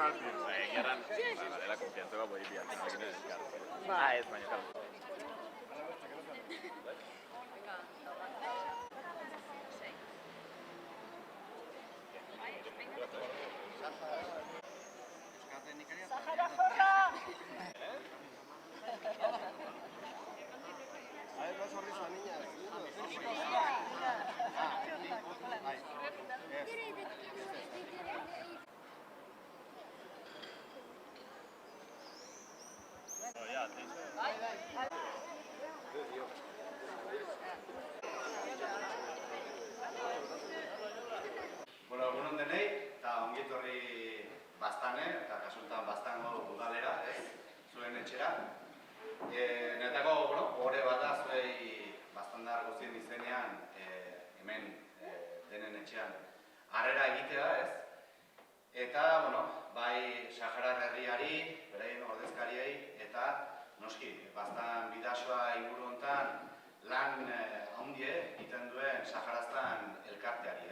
Gerran, dela konfiantzua boi bihatzen egin elkartzen. Ez, baina kaldu. Sahara jorra! Bueno, egunon denei, eta ongietorri Baztane, eta kasultan Baztango udalera, zuen etxera. Netako, gogore bat da, zuei Baztandar guztien izenean, hemen denen etxean, harrera egitea, Eta, bai Saharar herriari, beraien ordezkariei, eta noski, Baztan bidasoa inguru hontan lan handie egiten duen Saharaztan elkarteari,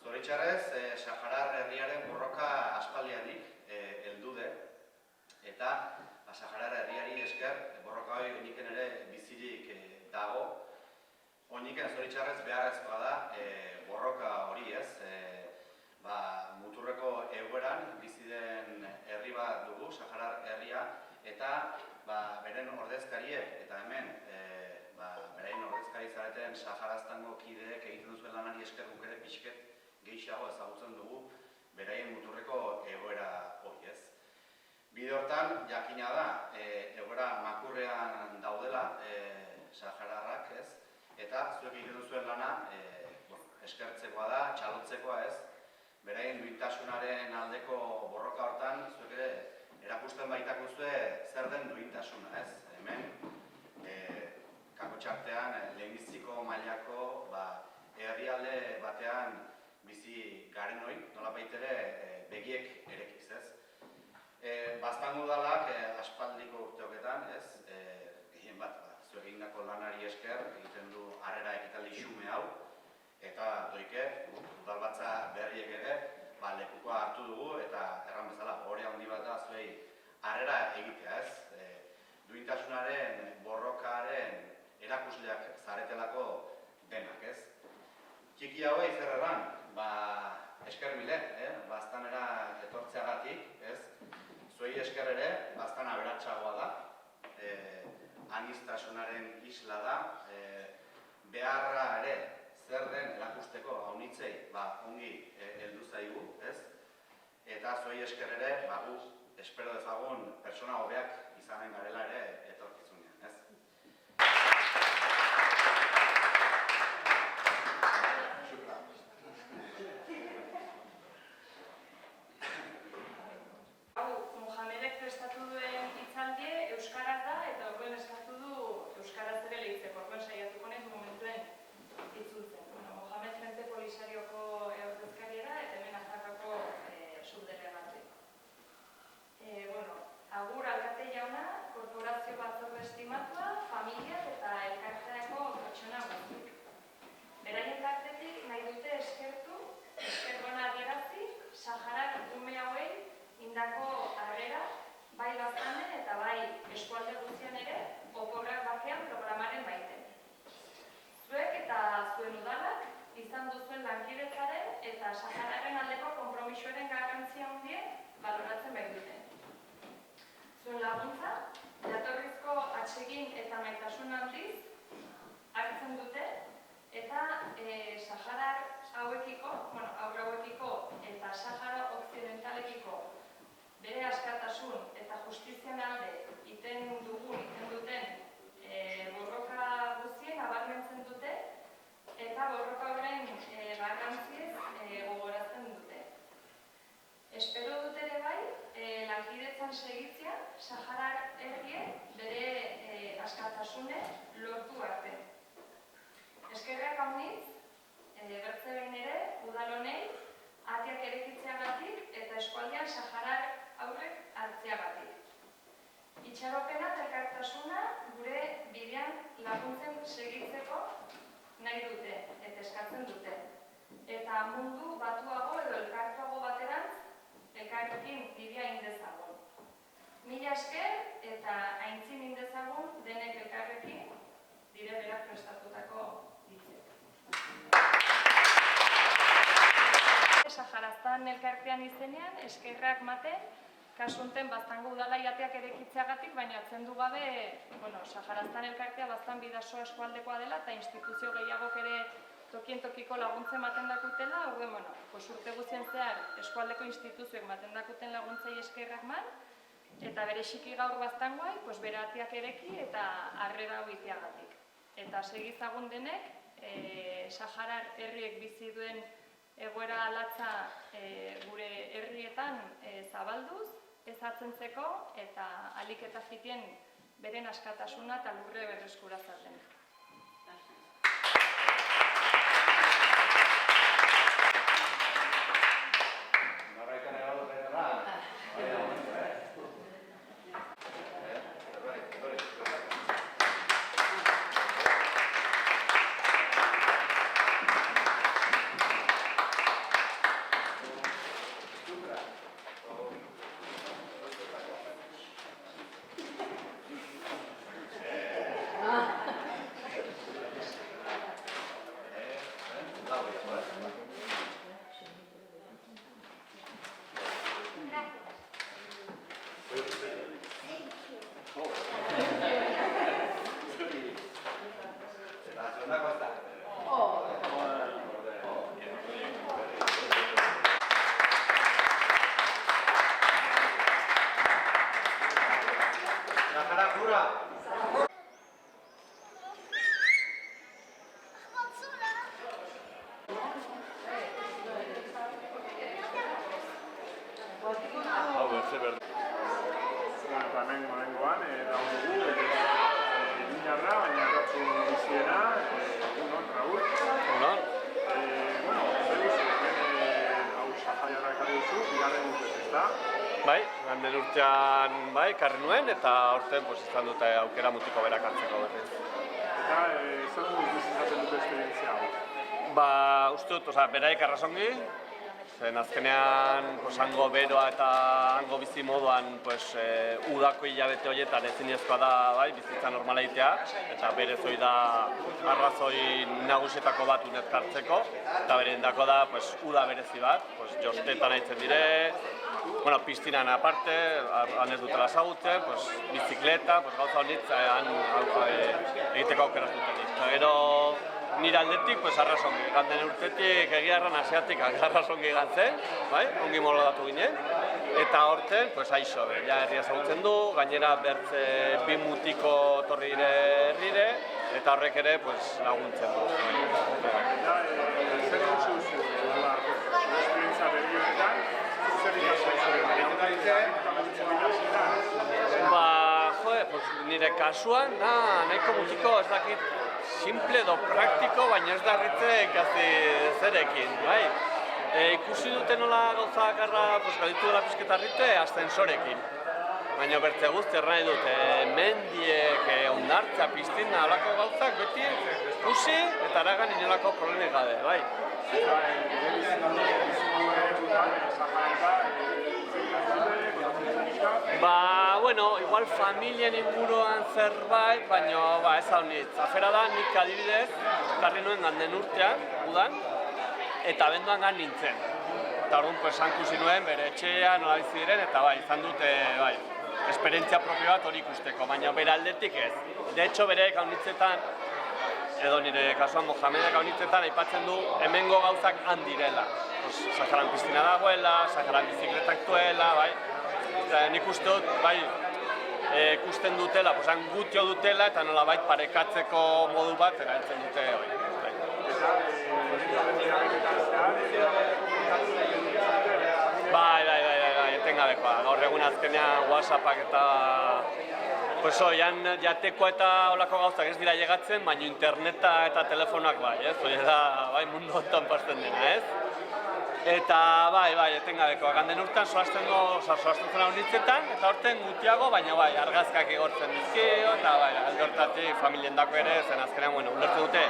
Zoritxarrez, Saharar herriaren borroka aspaldianik heldu de, eta Saharar herriari esker borroka hori oiniken ere bizirik dago. Oiniken zoritxarrez beharrezkoa da borroka hori muturreko egoeran bizi den herri bat dugu, Saharar herria, eta beren ordezkariek, eta hemen beraien ordezkari zareten Saharaztango kideek egiten duzuen lanari esker guk ere pixket gehiago ezagutzen dugu beraien muturreko egoera hori, Bide hortan, jakina da, egoera makurrean daudela Sahararrak, eta zuek egiten duzuen lana eskertzekoa da, txalotzekoa, beraien duintasunaren aldeko borroka hortan, zuek ere erakusten baitakuzue zer den duintasuna, Hemen, kakotxartean, lehenbiziko mailako herrialde batean bizi garen hori, nolabait ere begiek erekiz, Baztango udalak aspaldiko urteoketan, gehien bat, zuek egindako lanari esker, egiten du harrera ekitaldi xume hau, eta doike, udalbatza berriek ere, lekukoa hartu dugu, eta erran bezala, hori handi bat da zuei harrera egitea, Duintasunaren, borrokaren erakusleak zaretelako denak, Txiki hauei zer erran, esker mile, Baztanera etortzeagatik, Zuei esker ere, Baztan aberatsagoa da, anistasunaren isla da, beharra ere zer den erakusteko haunitzei ongi heldu zaigu, Eta zuei esker ere, gu espero dezagun pertsona hobeak izanen garela ere etorkizunean, Mohamedek prestatu duen hitzaldie euskaraz da eta horren eskatu du euskaraz ere lehitzeko. Horren saiatuko naiz momentuen itzultzen. Mohamed Frente Polisarioko ordezkariera eta hemen Azarrako subdelegate. Agur alkate jauna, korporazio batzorde estimatua, familiak eta elkarteako pertsona guztiak. Beraien tartetik nahi dute eskergona adierazi, Saharar ume hauei indako harrera, bai Baztanen eta bai eskualde guztian ere, oporrak bakean programaren baiten. Zuek eta zuen udalak izan duzuen lankidetzaren eta Sahararen aldeko konpromisoaren garrantzia handien baloratzen baituten. Zuen laguntza, jatorrizko atsegin eta maitasun handiz hartzen dute eta Saharar hauekiko eta Sahara Okzidentalekiko bere askatasun eta justizian alde iten duten borroka guztien abarmentzen dute eta borroka horren garrantziez gogoratzen dute. Espero dut ere bai, lankidetzan segitzea Saharar herriek bere askatasune lortu arte. Eskerrak haunitz, bertze behin ere, udalonei, atiak erekitzeagatik eta eskualdean Saharar aurrek hartzeagatik. Itxaropena eta elkartasuna gure bidean laguntzen segitzeko nahi dute eta eskatzen dute. Eta mundu batuago edo elkartuago baterantz elkarrekin bidea indezagun. Mila esker eta aintzin indezagun denek elkarrekin dire berak prestatutako hitzek. Saharaztan elkartean izenean, eskerrak maten, kasunten baztango udala jateak erekitzeagatik, baina atzendu gabe, Saharaztan elkartea baztan bidaso eskualdekoa dela eta instituzio gehiagok ere tokien tokiko laguntza ematen dakutela, urte guztien zehar eskualdeko instituzioek ematen dakuten laguntzai eskerrak man, eta bere xiki gaur baztangoai, bere atiak ereki eta harrera hau iteagatik. Eta segizagun denek, Saharar herriek bizi duen egoera alatza gure herrietan zabalduz, ezatzentzeko eta alik eta fitien beren askatasuna eta lurre berreskuratzen. Hemen gorengoan, daun dugu, Iruñarra, baina gatzun biziena, Raúl. Hemen hau Sahaiarra ekarri duzu, bigarren urtez, ezta? Bai, ganden urtean ekarri nuen, eta aurten izan dute aukera mutiko berak hartzeko berriz. Eta zer dut bizitzatzen dute esperientzia hau? Uste dut, beraik arrazongi, zen azkenean hango beroa eta hango bizi moduan udako hilabete horietan ezinezkoa da bizitza normala egitea, eta berez hori da arrazoi nagusietako bat unetkartzeko, eta berendako da uda berezi bat, jostetan aitzen dire, piztinan aparte, han ez dutela ezagutzen, bizikleta, gauza honitz egiteko aukera zutenik. Gero nire aldetik, arrazongi, ganden urtetik egiarran asiatik arrazongi gantzen, ongi molodatu ginen, eta horten, aixo, ja herria ezagutzen du, gainera bertze bi mutiko torri dire herrire, eta horrek ere laguntzen du. Zer duzu duzu, esperientzia berri honetan, zer nire kasuan, nahiko mutiko ez dakit simple edo praktiko, baina ez da harritzek zerekin, ikusi dute nola gauza bakarra gaditu dela pizketa harrite, ascensorekin. Baina bertze guzti nahi dute, mendiek, ondartza, piztina, holako gauzak beti ikusi eta aragan inolako problemik gabe, bai. Igual familien inguruan zerbait, baina ez hau nitz. Afera da, nik adibidez, karri nuen ganden urtean, udan, eta benduan gan nintzen. Eta orduan, hankusi nuen, bere etxean, nola bizi diren, eta izan dute, esperientzia propio bat hori ikusteko, baina bere aldetik ez. De hecho, bere gaunitzetan, edo nire kasuan Mohamedek gaunitzetan, aipatzen du hemengo gauzak handirela. Saharan piztina dagoela, Saharan bizikletak duela, nik uste dut, ikusten dutela, gutio dutela, eta nolabait parekatzeko modu bat erabiltzen dute hori. Bai, etengabekoa. Gaur egun azkenean WhatsAppak eta jateko eta olako gauzak ez dira llegatzen, baina interneta eta telefonak hori da mundu ontan pasten dena, ez? Eta etengabekoa. Ganden urtean soazten zela honitzetan, eta horten gutiago, baina argazkak igortzen dizkio, eta alde hortatik familien dako ere, zen azkenean, ulertzen dute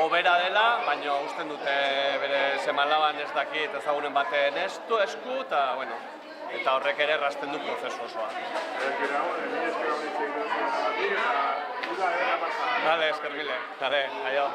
hobera dela, baina usten dute bere semalaban ez dakit ezagunen baten esku, eta, eta horrek ere errazten du prozesu osoa. Vale, Vale, esker mile. Vale, aio.